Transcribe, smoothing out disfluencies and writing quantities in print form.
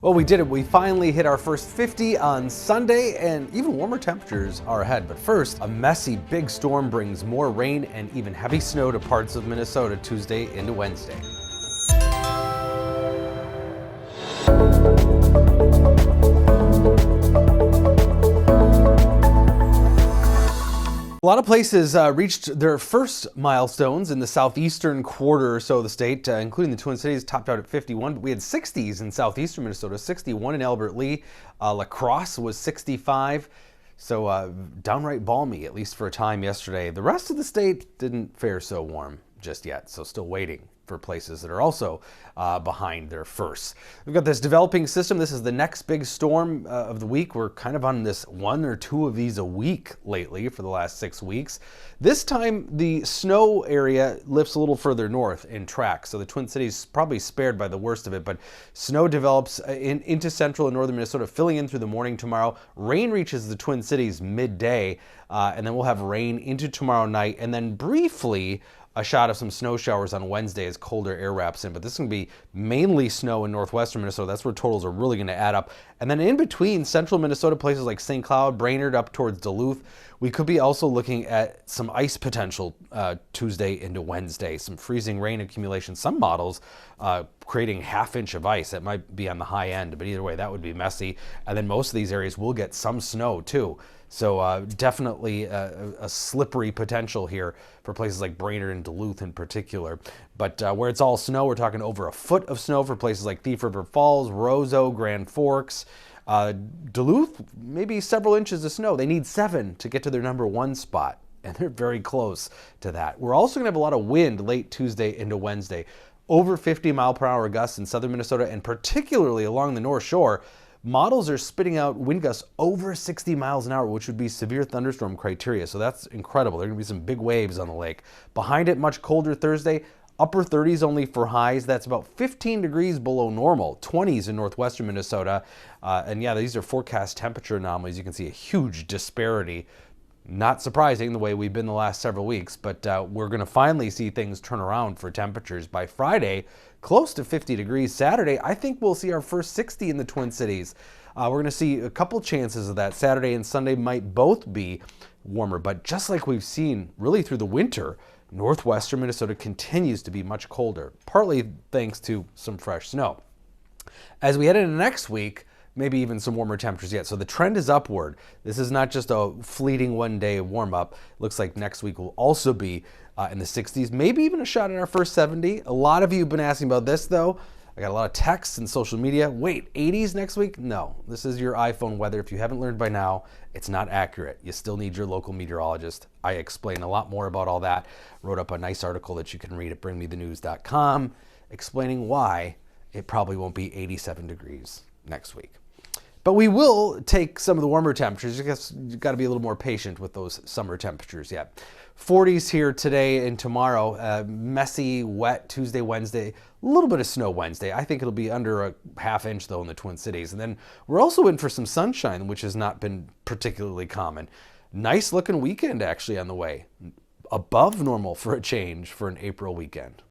Well, we did it. We finally hit our first 50 on Sunday, and even warmer temperatures are ahead. But first, a messy big storm brings more rain and even heavy snow to parts of Minnesota Tuesday into Wednesday. A lot of places reached their first milestones in the southeastern quarter or so of the state, including the Twin Cities, topped out at 51. But we had 60s in southeastern Minnesota, 61 in Albert Lea. La Crosse was 65. So downright balmy, at least for a time yesterday. The rest of the state didn't fare so warm just yet, so still waiting for places that are also behind their firsts. We've got this developing system. This is the next big storm of the week. We're kind of on this one or two of these a week lately for the last 6 weeks. This time the snow area lifts a little further north in track, so the Twin Cities probably spared by the worst of it, but snow develops into central and northern Minnesota, filling in through the morning tomorrow. Rain reaches the Twin Cities midday, and then we'll have rain into tomorrow night, and then briefly a shot of some snow showers on Wednesday as colder air wraps in, but this is going to be mainly snow in northwestern Minnesota. That's where totals are really going to add up. And then in between central Minnesota, places like St. Cloud, Brainerd, up towards Duluth, we could be also looking at some ice potential Tuesday into Wednesday, some freezing rain accumulation. Some models creating half-inch of ice. That might be on the high end, but either way, that would be messy. And then most of these areas will get some snow too. So definitely a slippery potential here for places like Brainerd and Duluth in particular. But where it's all snow, we're talking over a foot of snow for places like Thief River Falls, Roseau, Grand Forks. Duluth, maybe several inches of snow. They need 7 to get to their #1 spot, and they're very close to that. We're also going to have a lot of wind late Tuesday into Wednesday. Over 50-mile-per-hour gusts in southern Minnesota, and particularly along the North Shore. Models are spitting out wind gusts over 60 miles an hour, which would be severe thunderstorm criteria. So that's incredible. There are going to be some big waves on the lake. Behind it, much colder Thursday. Upper 30s only for highs. That's about 15 degrees below normal. 20s in northwestern Minnesota. And yeah, these are forecast temperature anomalies. You can see a huge disparity. Not surprising the way we've been the last several weeks, but we're going to finally see things turn around for temperatures by Friday, close to 50 degrees. Saturday, I think we'll see our first 60 in the Twin Cities. We're going to see a couple chances of that. Saturday and Sunday might both be warmer, but just like we've seen really through the winter, northwestern Minnesota continues to be much colder, partly thanks to some fresh snow. As we head into next week, maybe even some warmer temperatures yet. So the trend is upward. This is not just a fleeting one-day warm-up. Looks like next week will also be in the 60s, maybe even a shot at our first 70. A lot of you have been asking about this, though. I got a lot of texts and social media. Wait, 80s next week? No, this is your iPhone weather. If you haven't learned by now, it's not accurate. You still need your local meteorologist. I explain a lot more about all that. Wrote up a nice article that you can read at bringmethenews.com explaining why it probably won't be 87 degrees next week. But we will take some of the warmer temperatures. I guess you've got to be a little more patient with those summer temperatures yet. 40s here today and tomorrow. Messy, wet Tuesday, Wednesday. A little bit of snow Wednesday. I think it'll be under a ½ inch though in the Twin Cities. And then we're also in for some sunshine, which has not been particularly common. Nice looking weekend actually on the way. Above normal for a change for an April weekend.